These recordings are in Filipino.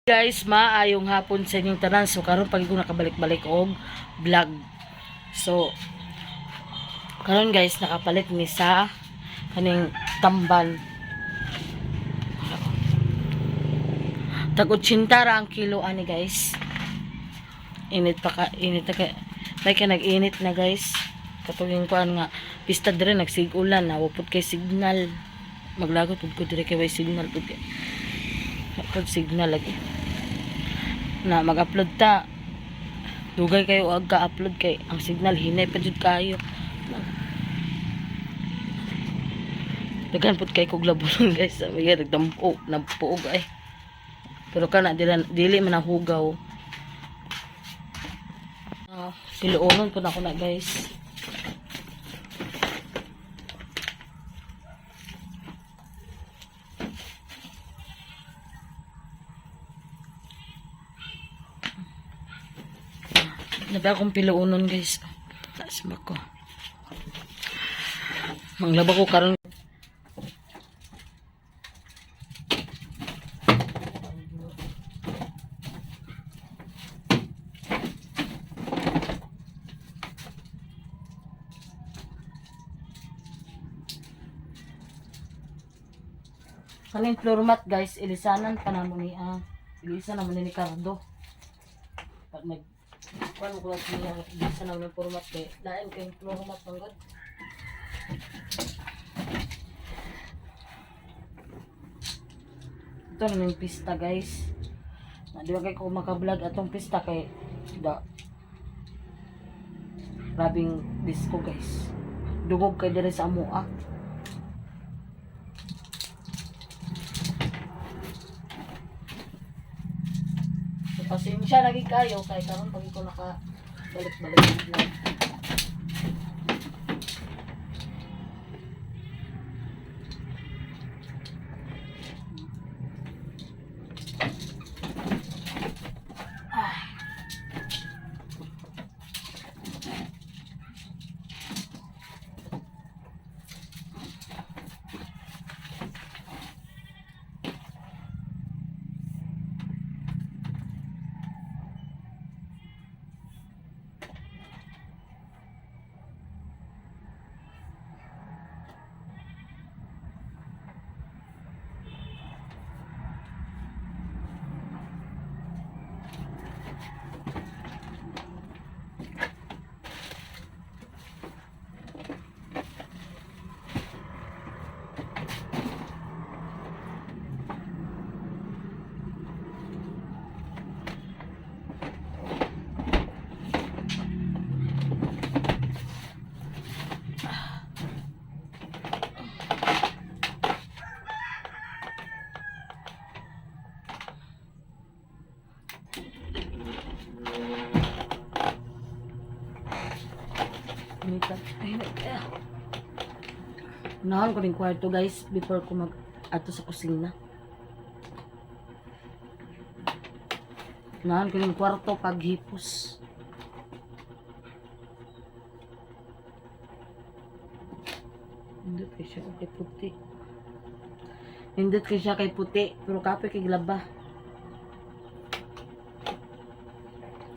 Guys, maayong hapon sa inyong tanan. So karon pag ko nakabalik-balik og vlog. So karon guys, nakapalit ni sa kaning tamban. Tag 80 ra ang kilo ani guys. Init na ka. May ka nag-init na guys. Katong kuan nga pista dire nagsig-ulan na wapod kay signal. Maglagot pud ko dire kay way signal pud kay. Pag signal lagi. Na mag-upload ta dugay kayo og ka-upload kay ang signal hinay pa jud kayo. Dagan pud kay kog labulon guys, sabi nga nagdampo nampuog ay. Pero kana dili man nahugaw. Piluonon pud ako na guys. Nabi akong piluunon guys. Taas mo ko. Manglaba ko karon. Kaning floor mat guys, ilisanan pa na mo ni ilisan na mo ni Ricardo. Pag kuan ko lang niya isa na ng format kay lain kay format panggod. Ito na yung pista guys. Di ba kay ko maka-vlog atong pista kay da grabing disco guys. Dugog kay dire sa amo Pasensya lagi kayo kay karon pag ko naka balik-balik lang. Unahan ko rin kwarto guys before ko mag ato sa kusina. Unahan ko rin kwarto paghipos. Hindot kay siya kay puti. Hindot kay siya kay puti pero kapoy kay glaba.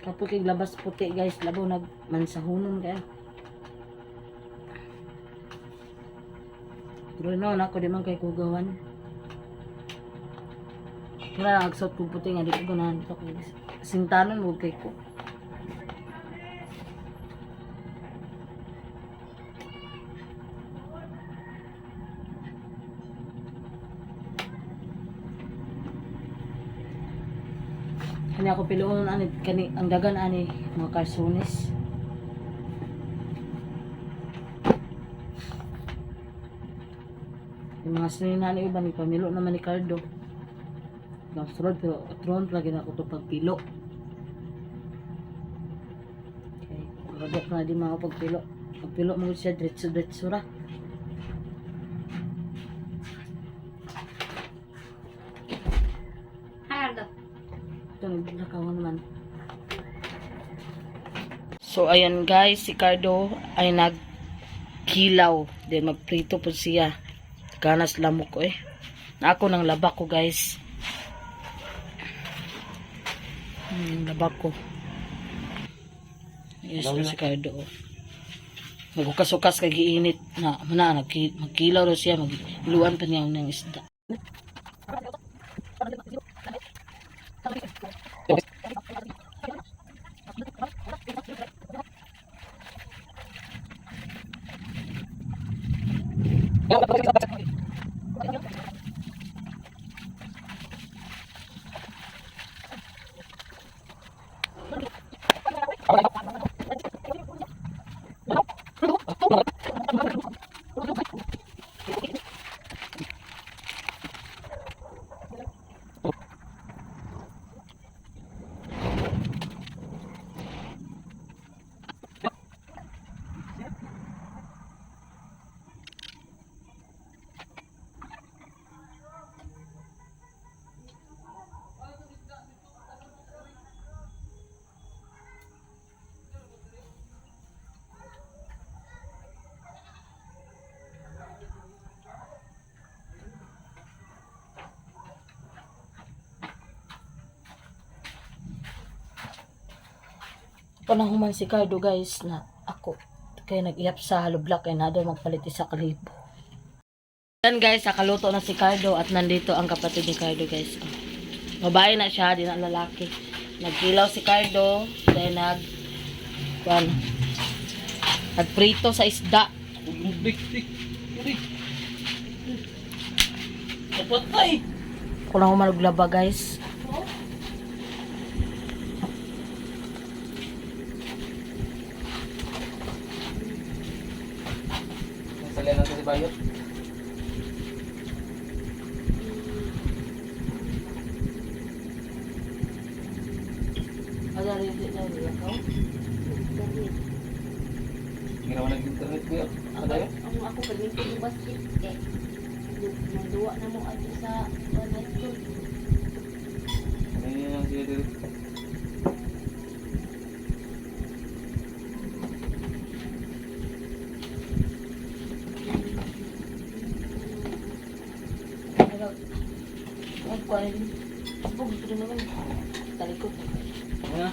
Kapoy kay glabas puti guys, labaw nag mansahunon kaya. Pero no, ako di man kay kugawan. Kaya agsot ko puti nga di ko ganahan dito kay sintanon mo kay ko. Kani ako piluon ani kani ang dagan ani mga karsones. Yung mga sinina ni iba ni pamilo naman ni Cardo. Gastron pero atron lagi na ako to pagpilo. Okay, magdok na di mga pagpilo. Pagpilo mo siya diretso ra. Cardo. Ito naglakawan naman. So ayan guys, si Cardo ay nagkilaw. Then magprito po siya. Ganas lamok ko Na ako nang laba ko guys. Labak ko. Yes, si Cardo. Nagukas-ukas kay giinit na magkilaw ro siya, magluan pa niya ng isda. Panahuman si Cardo guys na ako kaya nag-iap sa Halo Black kaya nado magpalit sa kalibo. Yan guys, nakaluto na si Cardo at nandito ang kapatid ni Cardo guys. Babae na siya, di na lalaki. Nagkilaw si Cardo, then nagprito sa isda. Ako na humaluglaba guys. Salihan natin si Bayot. Ada rin na ako. Ginawa nag-internet ko yun. Ano yun? Ako paglinto yung basket eh. Magduwa na mo ato sa online school. Ano yun ang siya dito? Ang kuwain. Abog, ito naman. Talikot. Ano?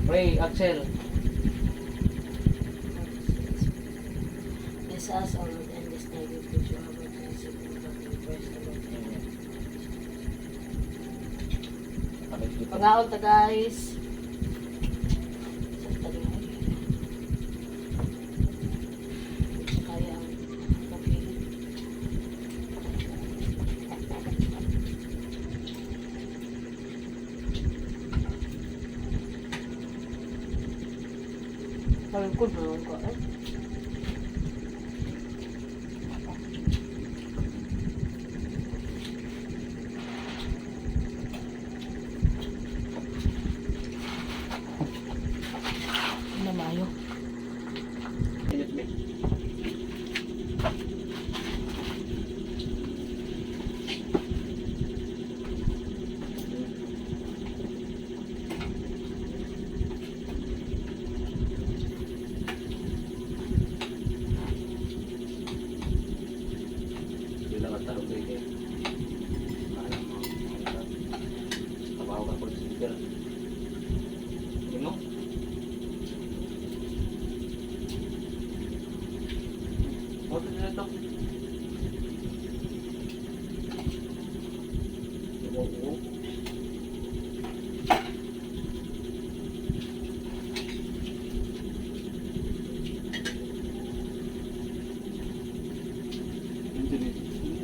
Ray, Axel. Yes, as always, and this night we put you over to the second of the first of the Pag-aon ta guys. Kaya ang kapili. Sabi ko na ko eh. Na mayo. Bilang at tarong kayo kayo. Kabaho ka po sa speaker. Ano? What is it?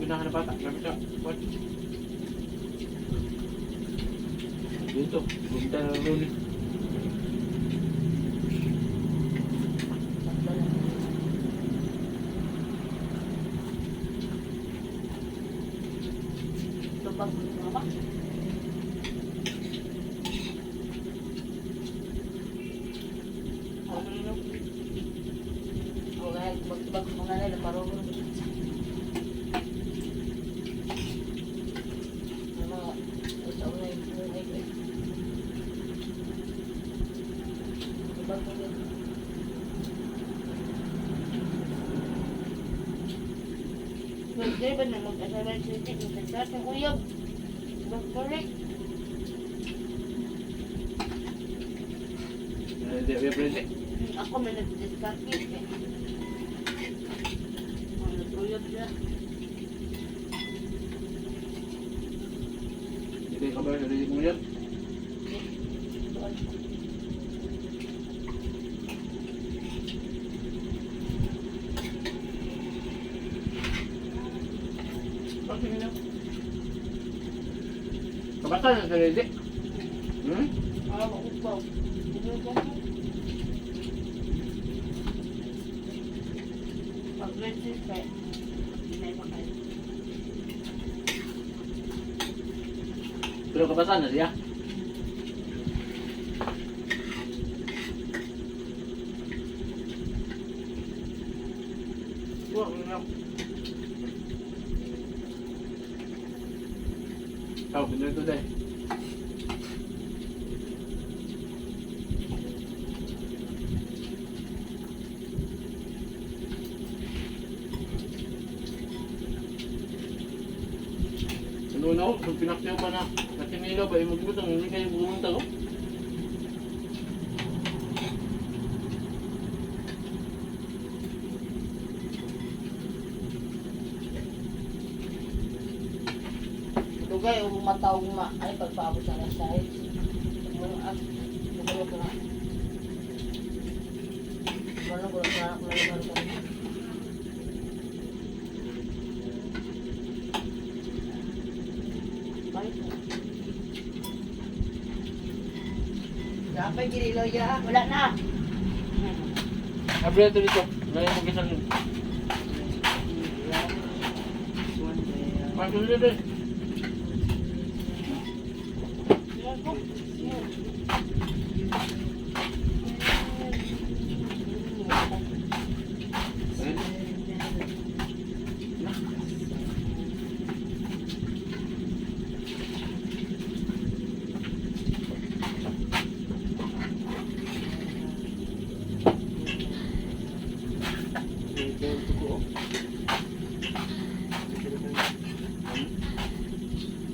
Binahan na bata. Sabi siya, what? Dito, punta na ulit. Lubang mama. Okay, bag mga nila parang Hindi ba na mag-asalan sa itin? Nagsalat ng uyab. Bakit? Hindi, pwede. Ako may nag-discarte eh. Nag-uyot siya. Hindi ka ba sarili mo yan? Bakit nyo? Kabata na sarili? Hmm? Ah, upaw. Pag-resis eh. Hindi na makain. Pero kabata na siya? Wah, ano? Tao, pinag ito dahil. Ano na ako, kung pinaktiyo pa na natinilaw ba, magibutang hindi kayo bumunta ko? Dugay o matawag ma. Ay, pagpaabot sa lasay. Dugay ko na. Wala ko na malaman ka. Dapat gililo ya. Wala na. Abre ito dito, ngayon mo kisang yun. Pasok dito eh.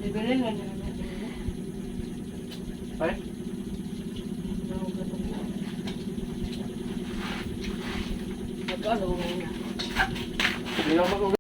Bibili nga na. Ay? Magkano? Hindi lang mag